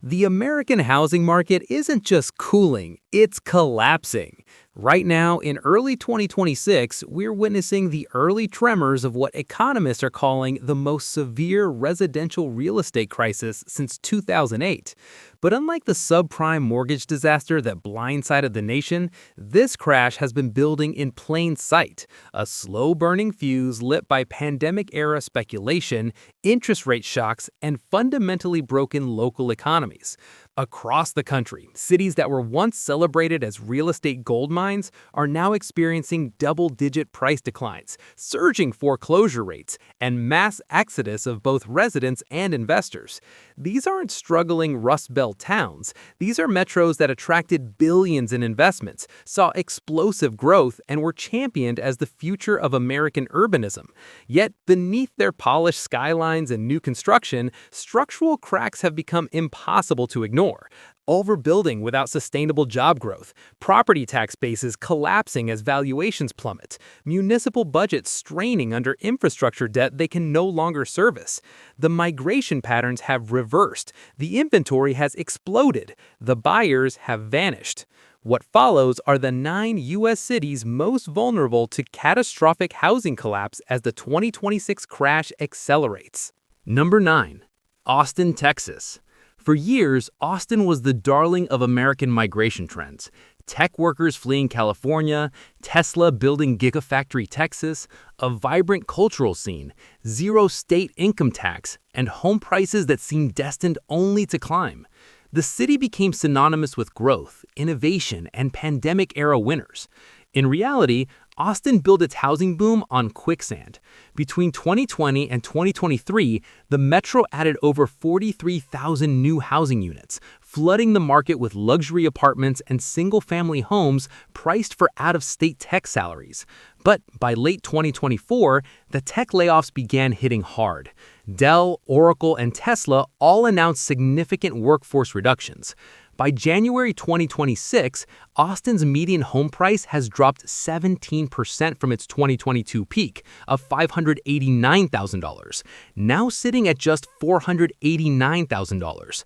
The American housing market isn't just cooling, it's collapsing. Right now, in early 2026, we're witnessing the early tremors of what economists are calling the most severe residential real estate crisis since 2008. But unlike the subprime mortgage disaster that blindsided the nation, this crash has been building in plain sight, a slow-burning fuse lit by pandemic-era speculation, interest rate shocks, and fundamentally broken local economies. Across the country, cities that were once celebrated as real estate gold mines are now experiencing double-digit price declines, surging foreclosure rates, and mass exodus of both residents and investors. These aren't struggling Rust Belt towns. These are metros that attracted billions in investments, saw explosive growth, and were championed as the future of American urbanism. Yet, beneath their polished skylines and new construction, structural cracks have become impossible to ignore. Overbuilding without sustainable job growth, property tax bases collapsing as valuations plummet, municipal budgets straining under infrastructure debt they can no longer service. The migration patterns have reversed, the inventory has exploded, the buyers have vanished. What follows are the 9 U.S. cities most vulnerable to catastrophic housing collapse as the 2026 crash accelerates. Number 9. Austin, Texas. For years, Austin was the darling of American migration trends. Tech workers fleeing California, Tesla building Gigafactory Texas, a vibrant cultural scene, zero state income tax, and home prices that seemed destined only to climb. The city became synonymous with growth, innovation, and pandemic-era winners. In reality, Austin built its housing boom on quicksand. Between 2020 and 2023, the metro added over 43,000 new housing units, flooding the market with luxury apartments and single-family homes priced for out-of-state tech salaries. But by late 2024, the tech layoffs began hitting hard. Dell, Oracle, and Tesla all announced significant workforce reductions. By January 2026, Austin's median home price has dropped 17% from its 2022 peak of $589,000, now sitting at just $489,000.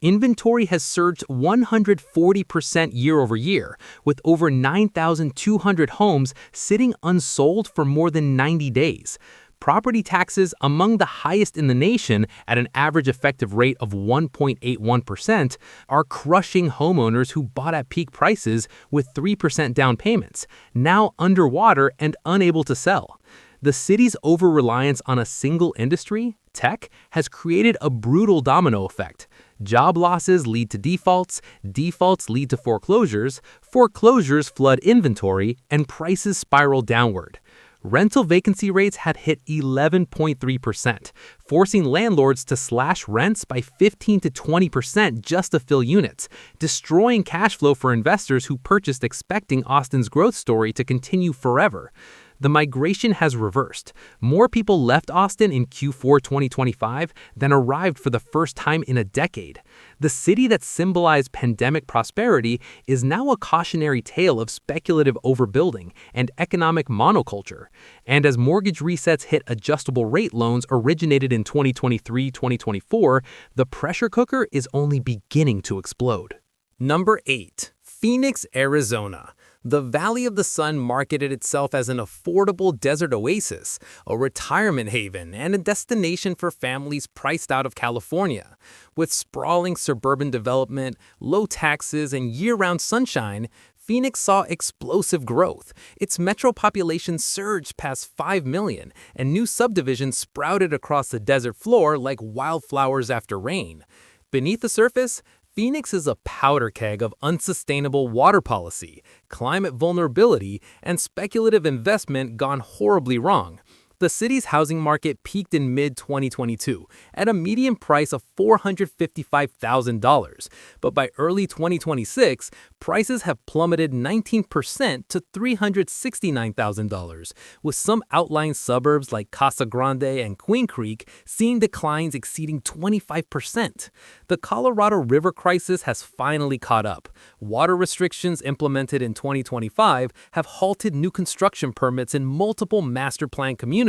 Inventory has surged 140% year over year, with over 9,200 homes sitting unsold for more than 90 days. Property taxes, among the highest in the nation at an average effective rate of 1.81%, are crushing homeowners who bought at peak prices with 3% down payments, now underwater and unable to sell. The city's over-reliance on a single industry, tech, has created a brutal domino effect. Job losses lead to defaults, defaults lead to foreclosures, foreclosures flood inventory, and prices spiral downward. Rental vacancy rates have hit 11.3%, forcing landlords to slash rents by 15 to 20% just to fill units, destroying cash flow for investors who purchased expecting Austin's growth story to continue forever. The migration has reversed. More people left Austin in Q4 2025 than arrived for the first time in a decade. The city that symbolized pandemic prosperity is now a cautionary tale of speculative overbuilding and economic monoculture. And as mortgage resets hit adjustable rate loans originated in 2023-2024, the pressure cooker is only beginning to explode. Number 8. Phoenix, Arizona. The Valley of the Sun marketed itself as an affordable desert oasis, a retirement haven, and a destination for families priced out of California. With sprawling suburban development, low taxes, and year-round sunshine, Phoenix saw explosive growth. Its metro population surged past 5 million, and new subdivisions sprouted across the desert floor like wildflowers after rain. Beneath the surface, Phoenix is a powder keg of unsustainable water policy, climate vulnerability, and speculative investment gone horribly wrong. The city's housing market peaked in mid-2022 at a median price of $455,000, but by early 2026, prices have plummeted 19% to $369,000, with some outlying suburbs like Casa Grande and Queen Creek seeing declines exceeding 25%. The Colorado River crisis has finally caught up. Water restrictions implemented in 2025 have halted new construction permits in multiple master plan communities,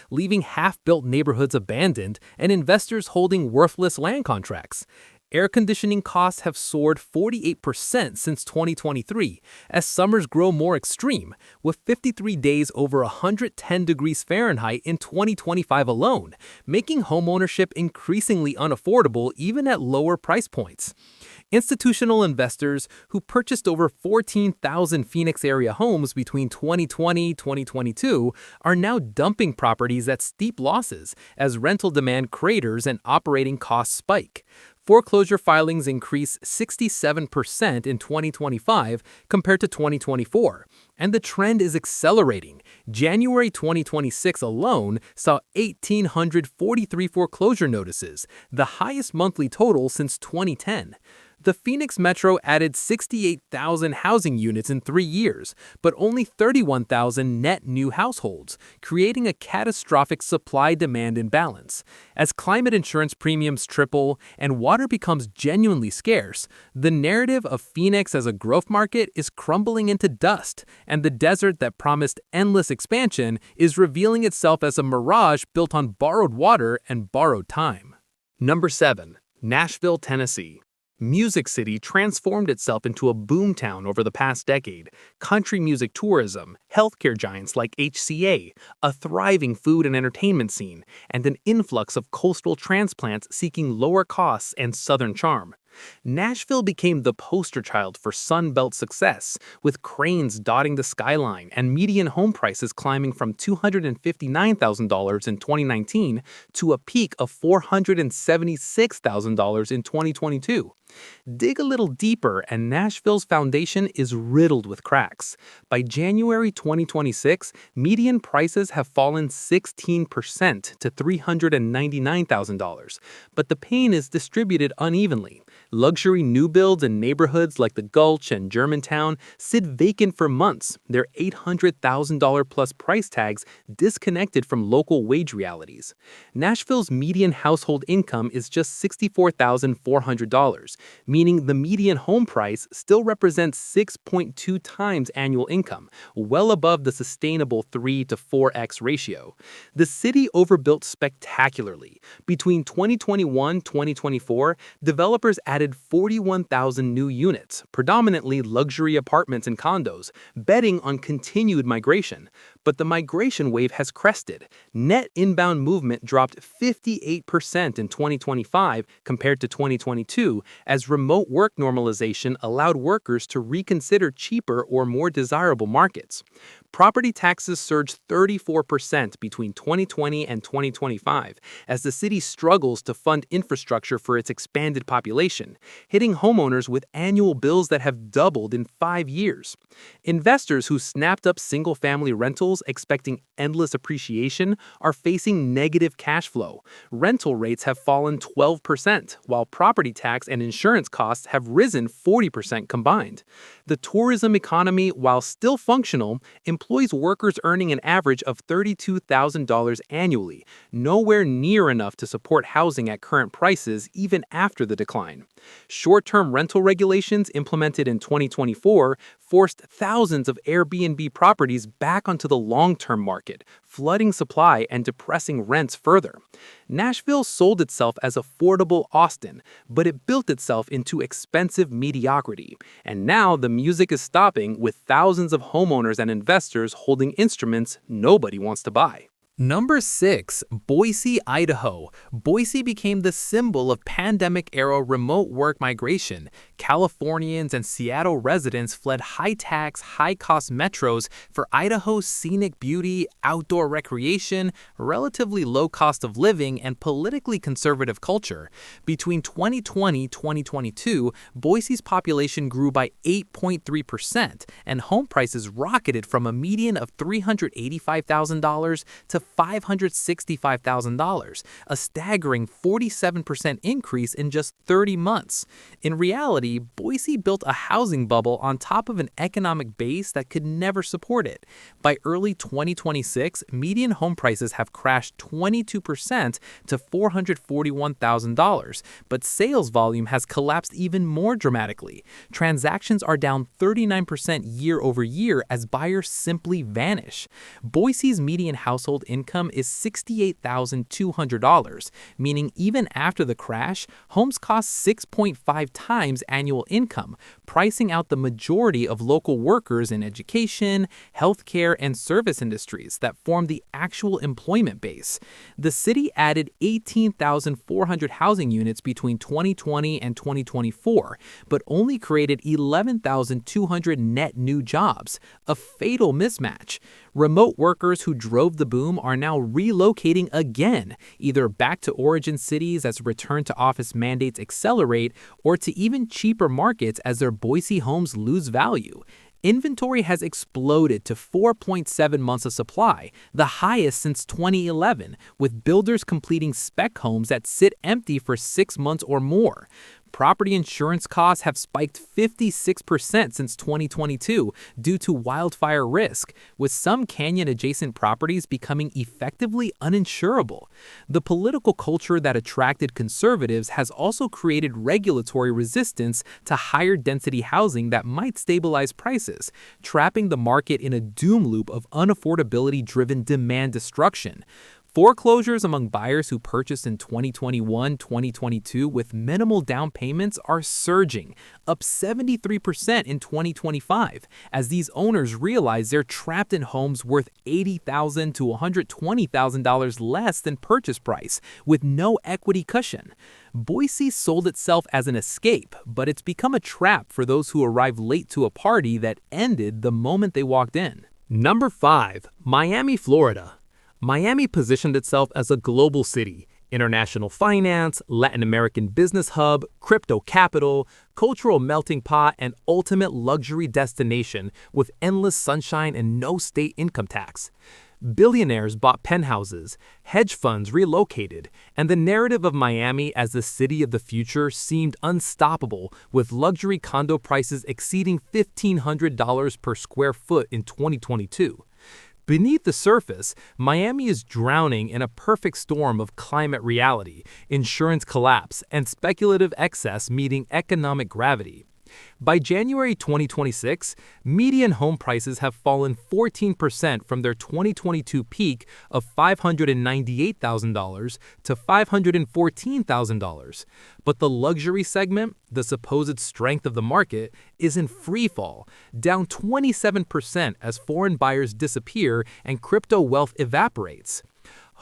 leaving half-built neighborhoods abandoned and investors holding worthless land contracts. Air conditioning costs have soared 48% since 2023 as summers grow more extreme, with 53 days over 110 degrees Fahrenheit in 2025 alone, making homeownership increasingly unaffordable even at lower price points. Institutional investors who purchased over 14,000 Phoenix area homes between 2020 and 2022 are now dumping properties at steep losses as rental demand craters and operating costs spike. Foreclosure filings increased 67% in 2025 compared to 2024, and the trend is accelerating. January 2026 alone saw 1,843 foreclosure notices, the highest monthly total since 2010. The Phoenix Metro added 68,000 housing units in 3 years, but only 31,000 net new households, creating a catastrophic supply-demand imbalance. As climate insurance premiums triple and water becomes genuinely scarce, the narrative of Phoenix as a growth market is crumbling into dust, and the desert that promised endless expansion is revealing itself as a mirage built on borrowed water and borrowed time. Number 7. Nashville, Tennessee. Music City transformed itself into a boomtown over the past decade. Country music tourism, healthcare giants like HCA, a thriving food and entertainment scene, and an influx of coastal transplants seeking lower costs and southern charm. Nashville became the poster child for Sunbelt success, with cranes dotting the skyline and median home prices climbing from $259,000 in 2019 to a peak of $476,000 in 2022. Dig a little deeper and Nashville's foundation is riddled with cracks. By January 2026, median prices have fallen 16% to $399,000, but the pain is distributed unevenly. Luxury new builds in neighborhoods like the Gulch and Germantown sit vacant for months, their $800,000 plus price tags disconnected from local wage realities. Nashville's median household income is just $64,400, meaning the median home price still represents 6.2 times annual income, well above the sustainable 3 to 4x ratio. The city overbuilt spectacularly. Between 2021 and 2024, developers added 41,000 new units, predominantly luxury apartments and condos, betting on continued migration. But the migration wave has crested. Net inbound movement dropped 58% in 2025 compared to 2022, as remote work normalization allowed workers to reconsider cheaper or more desirable markets. Property taxes surged 34% between 2020 and 2025 as the city struggles to fund infrastructure for its expanded population, hitting homeowners with annual bills that have doubled in 5 years. Investors who snapped up single-family rentals expecting endless appreciation are facing negative cash flow. Rental rates have fallen 12%, while property tax and insurance costs have risen 40% combined. The tourism economy, while still functional, employs workers earning an average of $32,000 annually, nowhere near enough to support housing at current prices even after the decline. Short-term rental regulations implemented in 2024 forced thousands of Airbnb properties back onto the long-term market, flooding supply and depressing rents further. Nashville sold itself as affordable Austin, but it built itself into expensive mediocrity. And now the music is stopping, with thousands of homeowners and investors holding instruments nobody wants to buy. Number 6. Boise, Idaho. Boise became the symbol of pandemic-era remote work migration. Californians and Seattle residents fled high-tax, high-cost metros for Idaho's scenic beauty, outdoor recreation, relatively low cost of living, and politically conservative culture. Between 2020 and 2022, Boise's population grew by 8.3%, and home prices rocketed from a median of $385,000 to $565,000, a staggering 47% increase in just 30 months. In reality, Boise built a housing bubble on top of an economic base that could never support it. By early 2026, median home prices have crashed 22% to $441,000, but sales volume has collapsed even more dramatically. Transactions are down 39% year over year as buyers simply vanish. Boise's median household income is $68,200, meaning even after the crash, homes cost 6.5 times annual income, pricing out the majority of local workers in education, healthcare, and service industries that form the actual employment base. The city added 18,400 housing units between 2020 and 2024, but only created 11,200 net new jobs, a fatal mismatch. Remote workers who drove the boom are now relocating again, either back to origin cities as return-to-office mandates accelerate, or to even cheaper markets as their Boise homes lose value. Inventory has exploded to 4.7 months of supply, the highest since 2011, with builders completing spec homes that sit empty for 6 months or more. Property insurance costs have spiked 56% since 2022 due to wildfire risk, with some canyon-adjacent properties becoming effectively uninsurable. The political culture that attracted conservatives has also created regulatory resistance to higher-density housing that might stabilize prices, trapping the market in a doom loop of unaffordability-driven demand destruction. Foreclosures among buyers who purchased in 2021-2022 with minimal down payments are surging, up 73% in 2025, as these owners realize they're trapped in homes worth $80,000 to $120,000 less than purchase price, with no equity cushion. Boise sold itself as an escape, but it's become a trap for those who arrive late to a party that ended the moment they walked in. Number 5. Miami, Florida. Miami positioned itself as a global city, international finance, Latin American business hub, crypto capital, cultural melting pot, and ultimate luxury destination with endless sunshine and no state income tax. Billionaires bought penthouses, hedge funds relocated, and the narrative of Miami as the city of the future seemed unstoppable, with luxury condo prices exceeding $1,500 per square foot in 2022. Beneath the surface, Miami is drowning in a perfect storm of climate reality, insurance collapse, and speculative excess meeting economic gravity. By January 2026, median home prices have fallen 14% from their 2022 peak of $598,000 to $514,000. But the luxury segment, the supposed strength of the market, is in freefall, down 27% as foreign buyers disappear and crypto wealth evaporates.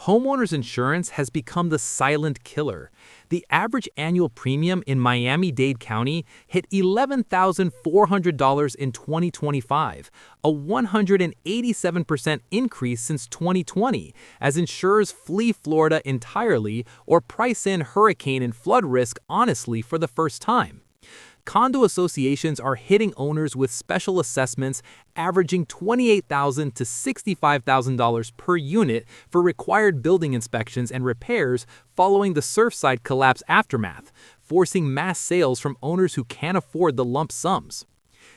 Homeowners insurance has become the silent killer. The average annual premium in Miami-Dade County hit $11,400 in 2025, a 187% increase since 2020, as insurers flee Florida entirely or price in hurricane and flood risk honestly for the first time. Condo associations are hitting owners with special assessments averaging $28,000 to $65,000 per unit for required building inspections and repairs following the Surfside collapse aftermath, forcing mass sales from owners who can't afford the lump sums.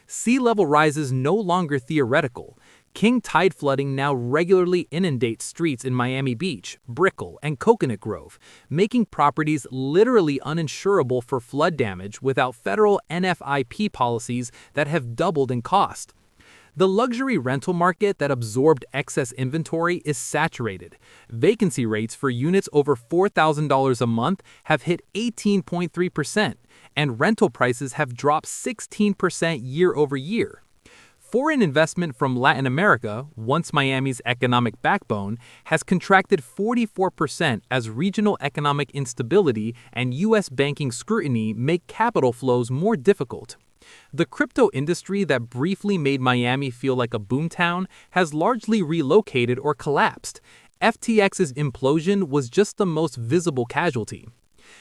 Sea level rise is no longer theoretical. King tide flooding now regularly inundates streets in Miami Beach, Brickell, and Coconut Grove, making properties literally uninsurable for flood damage without federal NFIP policies that have doubled in cost. The luxury rental market that absorbed excess inventory is saturated. Vacancy rates for units over $4,000 a month have hit 18.3%, and rental prices have dropped 16% year over year. Foreign investment from Latin America, once Miami's economic backbone, has contracted 44% as regional economic instability and U.S. banking scrutiny make capital flows more difficult. The crypto industry that briefly made Miami feel like a boomtown has largely relocated or collapsed. FTX's implosion was just the most visible casualty.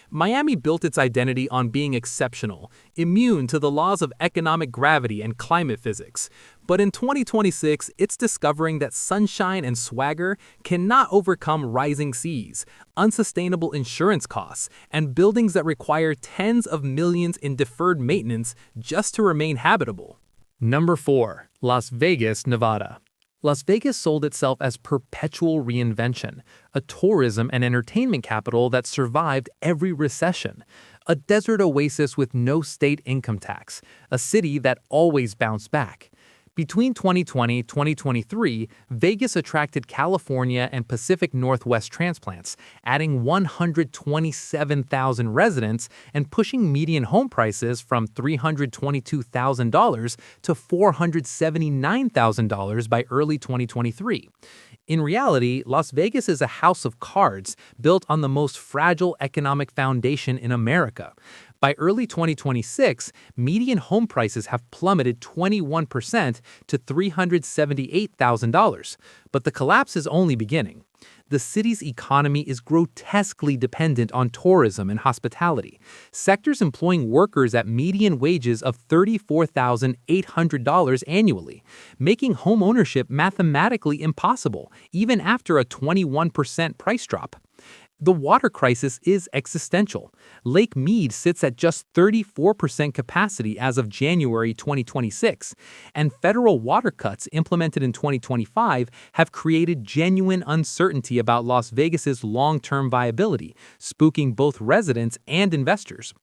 Miami built its identity on being exceptional, immune to the laws of economic gravity and climate physics. But in 2026, it's discovering that sunshine and swagger cannot overcome rising seas, unsustainable insurance costs, and buildings that require tens of millions in deferred maintenance just to remain habitable. Number 4. Las Vegas, Nevada. Las Vegas sold itself as perpetual reinvention, a tourism and entertainment capital that survived every recession, a desert oasis with no state income tax, a city that always bounced back. Between 2020 and 2023, Vegas attracted California and Pacific Northwest transplants, adding 127,000 residents and pushing median home prices from $322,000 to $479,000 by early 2023. In reality, Las Vegas is a house of cards built on the most fragile economic foundation in America. By early 2026, median home prices have plummeted 21% to $378,000. But the collapse is only beginning. The city's economy is grotesquely dependent on tourism and hospitality, sectors employing workers at median wages of $34,800 annually, making home ownership mathematically impossible, even after a 21% price drop. The water crisis is existential. Lake Mead sits at just 34% capacity as of January 2026, and federal water cuts implemented in 2025 have created genuine uncertainty about Las Vegas's long-term viability, spooking both residents and investors.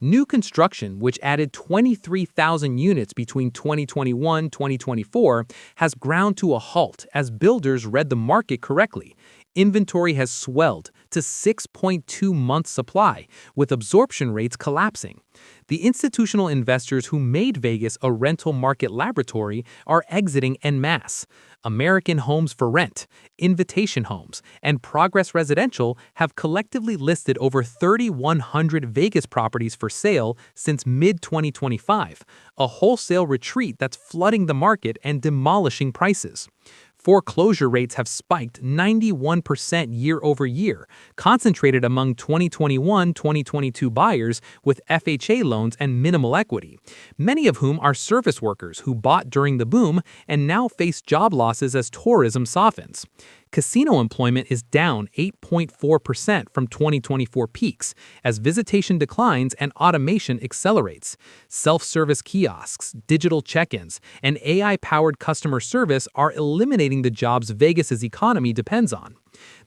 New construction, which added 23,000 units between 2021 and 2024, has ground to a halt as builders read the market correctly. Inventory has swelled to 6.2 months supply, with absorption rates collapsing. The institutional investors who made Vegas a rental market laboratory are exiting en masse. American Homes for Rent, Invitation Homes, and Progress Residential have collectively listed over 3,100 Vegas properties for sale since mid-2025, a wholesale retreat that's flooding the market and demolishing prices. Foreclosure rates have spiked 91% year over year, concentrated among 2021-2022 buyers with FHA loans and minimal equity, many of whom are service workers who bought during the boom and now face job losses as tourism softens. Casino employment is down 8.4% from 2024 peaks as visitation declines and automation accelerates. Self-service kiosks, digital check-ins, and AI-powered customer service are eliminating the jobs Vegas's economy depends on.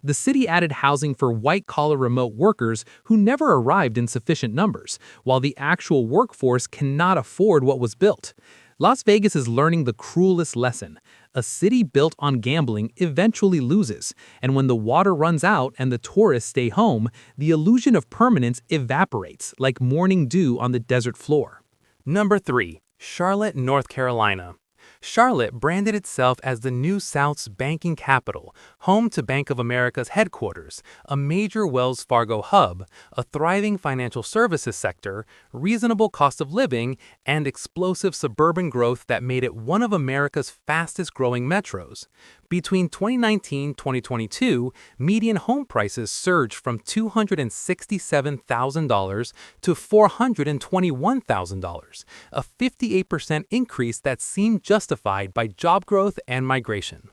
The city added housing for white-collar remote workers who never arrived in sufficient numbers, while the actual workforce cannot afford what was built. Las Vegas is learning the cruelest lesson. A city built on gambling eventually loses, and when the water runs out and the tourists stay home, the illusion of permanence evaporates like morning dew on the desert floor. Number 3. Charlotte, North Carolina. Charlotte branded itself as the New South's banking capital, home to Bank of America's headquarters, a major Wells Fargo hub, a thriving financial services sector, reasonable cost of living, and explosive suburban growth that made it one of America's fastest-growing metros. Between 2019 and 2022, median home prices surged from $267,000 to $421,000, a 58% increase that seemed justified by job growth and migration.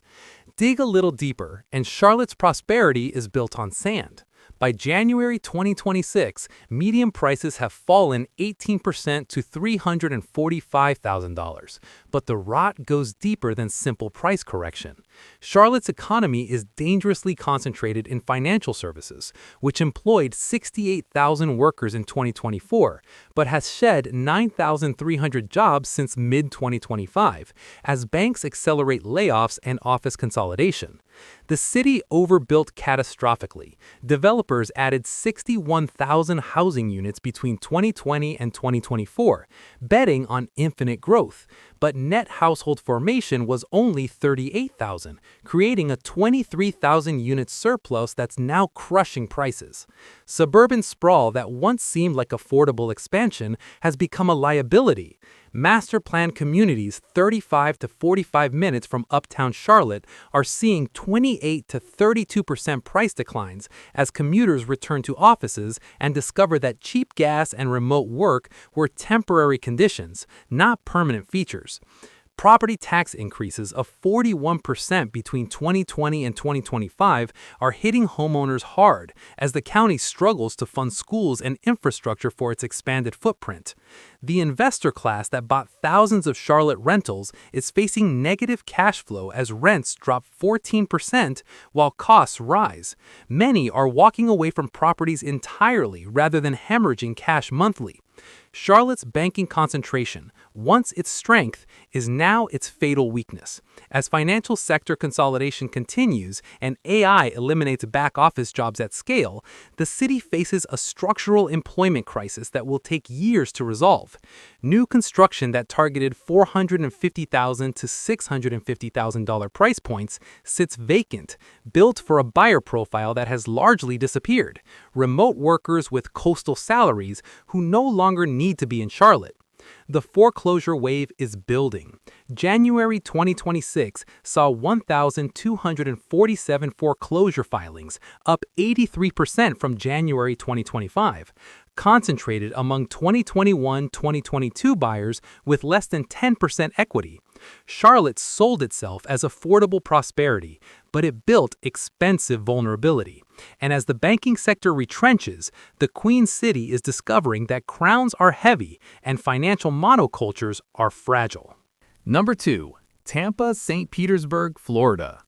Dig a little deeper, and Charlotte's prosperity is built on sand. By January 2026, median prices have fallen 18% to $345,000, but the rot goes deeper than simple price correction. Charlotte's economy is dangerously concentrated in financial services, which employed 68,000 workers in 2024, but has shed 9,300 jobs since mid-2025, as banks accelerate layoffs and office consolidation. The city overbuilt catastrophically. Developers added 61,000 housing units between 2020 and 2024, betting on infinite growth. But net household formation was only 38,000, creating a 23,000 unit surplus that's now crushing prices. Suburban sprawl that once seemed like affordable expansion has become a liability. Master-planned communities 35 to 45 minutes from uptown Charlotte are seeing 28 to 32% price declines as commuters return to offices and discover that cheap gas and remote work were temporary conditions, not permanent features. Property tax increases of 41% between 2020 and 2025 are hitting homeowners hard as the county struggles to fund schools and infrastructure for its expanded footprint. The investor class that bought thousands of Charlotte rentals is facing negative cash flow as rents drop 14% while costs rise. Many are walking away from properties entirely rather than hemorrhaging cash monthly. Charlotte's banking concentration, once its strength, is now its fatal weakness. As financial sector consolidation continues and AI eliminates back-office jobs at scale, the city faces a structural employment crisis that will take years to resolve. New construction that targeted $450,000 to $650,000 price points sits vacant, built for a buyer profile that has largely disappeared: remote workers with coastal salaries who no longer need to be in Charlotte. The foreclosure wave is building. January 2026 saw 1,247 foreclosure filings, up 83% from January 2025, concentrated among 2021-2022 buyers with less than 10% equity. Charlotte sold itself as affordable prosperity, but it built expensive vulnerability. And as the banking sector retrenches, the Queen City is discovering that crowns are heavy and financial monocultures are fragile. Number 2. Tampa, St. Petersburg, Florida.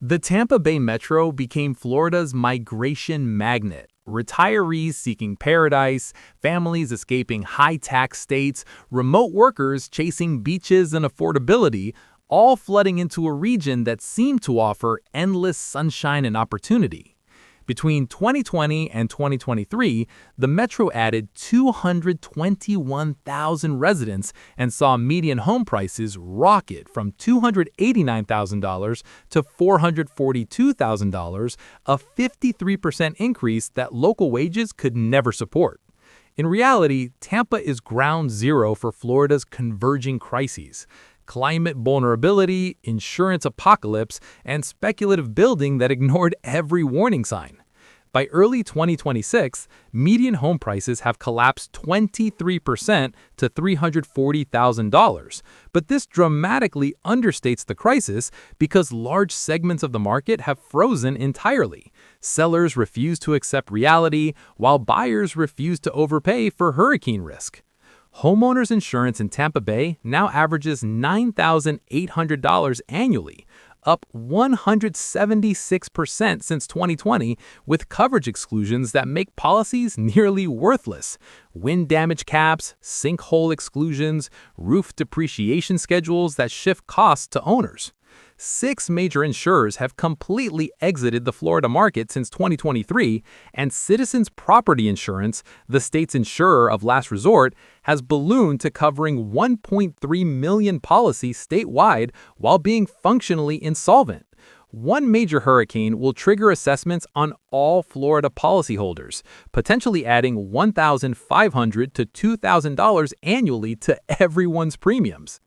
The Tampa Bay Metro became Florida's migration magnet. Retirees seeking paradise, families escaping high-tax states, remote workers chasing beaches and affordability, all flooding into a region that seemed to offer endless sunshine and opportunity. Between 2020 and 2023, the Metro added 221,000 residents and saw median home prices rocket from $289,000 to $442,000, a 53% increase that local wages could never support. In reality, Tampa is ground zero for Florida's converging crises: climate vulnerability, insurance apocalypse, and speculative building that ignored every warning sign. By early 2026, median home prices have collapsed 23% to $340,000. But this dramatically understates the crisis because large segments of the market have frozen entirely. Sellers refuse to accept reality, while buyers refuse to overpay for hurricane risk. Homeowners insurance in Tampa Bay now averages $9,800 annually, up 176% since 2020, with coverage exclusions that make policies nearly worthless: wind damage caps, sinkhole exclusions, roof depreciation schedules that shift costs to owners. 6 major insurers have completely exited the Florida market since 2023, and Citizens Property Insurance, the state's insurer of last resort, has ballooned to covering 1.3 million policies statewide while being functionally insolvent. One major hurricane will trigger assessments on all Florida policyholders, potentially adding $1,500 to $2,000 annually to everyone's premiums.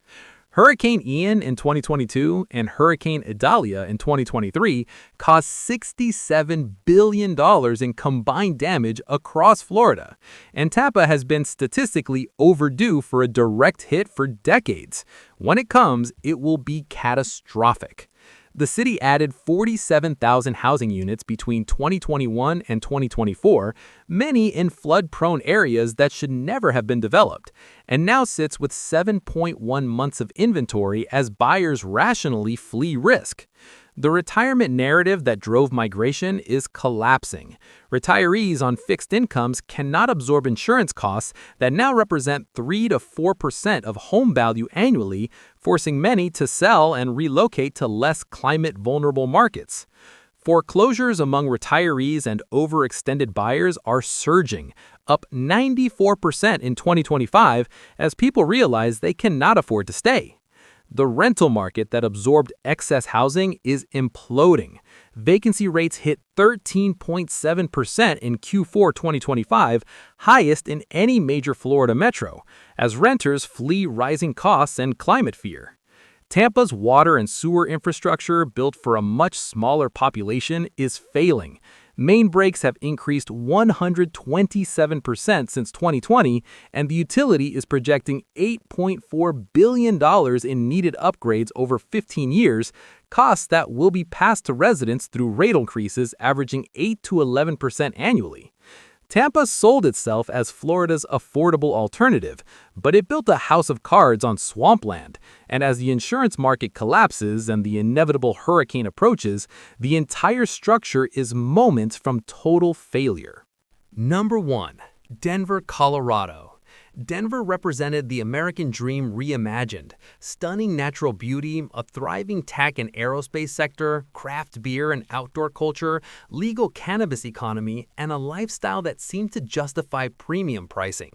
Hurricane Ian in 2022 and Hurricane Idalia in 2023 caused $67 billion in combined damage across Florida, and Tampa has been statistically overdue for a direct hit for decades. When it comes, it will be catastrophic. The city added 47,000 housing units between 2021 and 2024, many in flood-prone areas that should never have been developed, and now sits with 7.1 months of inventory as buyers rationally flee risk. The retirement narrative that drove migration is collapsing. Retirees on fixed incomes cannot absorb insurance costs that now represent 3 to 4% of home value annually, forcing many to sell and relocate to less climate-vulnerable markets. Foreclosures among retirees and overextended buyers are surging, up 94% in 2025 as people realize they cannot afford to stay. The rental market that absorbed excess housing is imploding. Vacancy rates hit 13.7% in Q4 2025, highest in any major Florida metro, as renters flee rising costs and climate fear. Tampa's water and sewer infrastructure, built for a much smaller population, is failing. Main breaks have increased 127% since 2020, and the utility is projecting $8.4 billion in needed upgrades over 15 years, costs that will be passed to residents through rate increases averaging 8 to 11% annually. Tampa sold itself as Florida's affordable alternative, but it built a house of cards on swampland, and as the insurance market collapses and the inevitable hurricane approaches, the entire structure is moments from total failure. Number 1. Denver, Colorado. Denver represented the American dream reimagined. Stunning natural beauty, a thriving tech and aerospace sector, craft beer and outdoor culture, legal cannabis economy, and a lifestyle that seemed to justify premium pricing.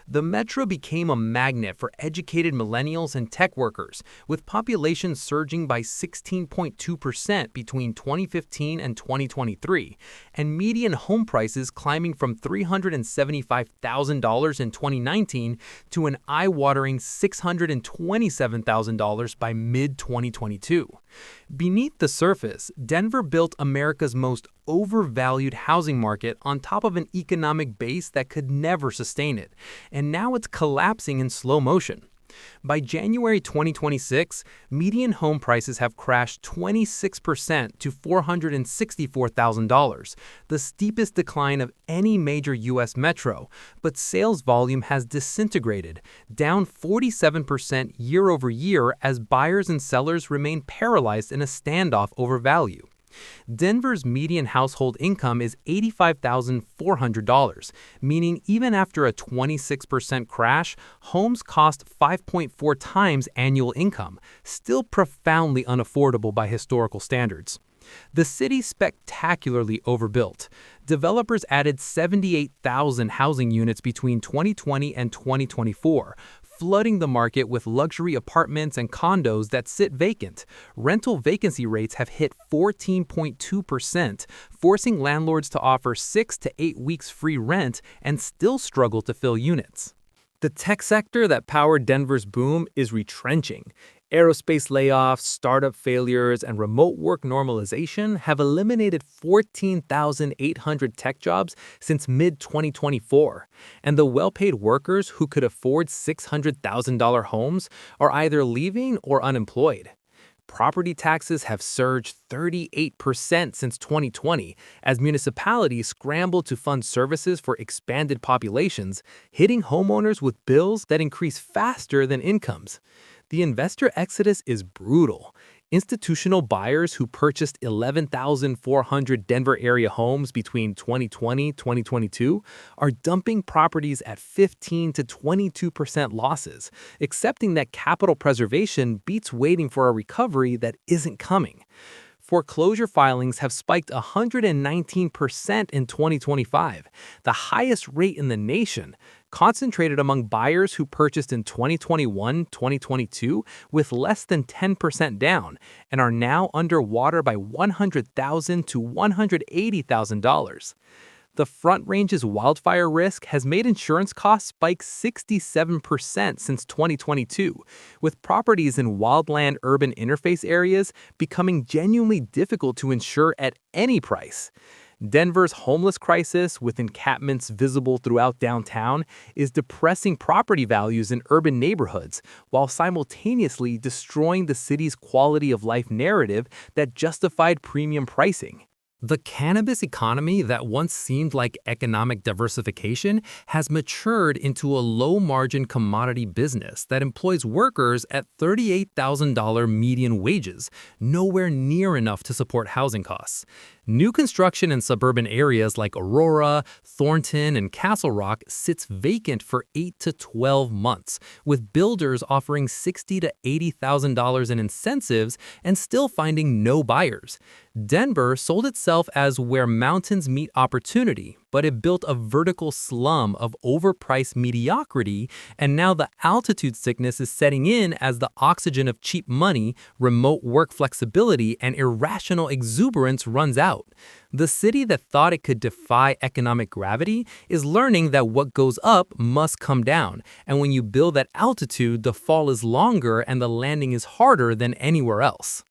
The metro became a magnet for educated millennials and tech workers, with population surging by 16.2% between 2015 and 2023, and median home prices climbing from $375,000 in 2019 to an eye-watering $627,000 by mid-2022. Beneath the surface, Denver built America's most overvalued housing market on top of an economic base that could never sustain it, and now it's collapsing in slow motion. By January 2026, median home prices have crashed 26% to $464,000, the steepest decline of any major U.S. metro, but sales volume has disintegrated, down 47% year over year as buyers and sellers remain paralyzed in a standoff over value. Denver's median household income is $85,400, meaning even after a 26% crash, homes cost 5.4 times annual income, still profoundly unaffordable by historical standards. The city's spectacularly overbuilt. Developers added 78,000 housing units between 2020 and 2024, flooding the market with luxury apartments and condos that sit vacant. Rental vacancy rates have hit 14.2%, forcing landlords to offer 6 to 8 weeks free rent and still struggle to fill units. The tech sector that powered Denver's boom is retrenching. Aerospace layoffs, startup failures, and remote work normalization have eliminated 14,800 tech jobs since mid-2024, and the well-paid workers who could afford $600,000 homes are either leaving or unemployed. Property taxes have surged 38% since 2020 as municipalities scramble to fund services for expanded populations, hitting homeowners with bills that increase faster than incomes. The investor exodus is brutal. Institutional buyers who purchased 11,400 Denver area homes between 2020 and 2022 are dumping properties at 15 to 22% losses, accepting that capital preservation beats waiting for a recovery that isn't coming. Foreclosure filings have spiked 119% in 2025, the highest rate in the nation, concentrated among buyers who purchased in 2021-2022 with less than 10% down and are now underwater by $100,000 to $180,000. The Front Range's wildfire risk has made insurance costs spike 67% since 2022, with properties in wildland-urban interface areas becoming genuinely difficult to insure at any price. Denver's homeless crisis, with encampments visible throughout downtown, is depressing property values in urban neighborhoods while simultaneously destroying the city's quality of life narrative that justified premium pricing. The cannabis economy that once seemed like economic diversification has matured into a low-margin commodity business that employs workers at $38,000 median wages, nowhere near enough to support housing costs. New construction in suburban areas like Aurora, Thornton, and Castle Rock sits vacant for 8 to 12 months, with builders offering $60,000 to $80,000 in incentives and still finding no buyers. Denver sold itself as where mountains meet opportunity, but it built a vertical slum of overpriced mediocrity, and now the altitude sickness is setting in as the oxygen of cheap money, remote work flexibility, and irrational exuberance runs out. The city that thought it could defy economic gravity is learning that what goes up must come down, and when you build at altitude, the fall is longer and the landing is harder than anywhere else.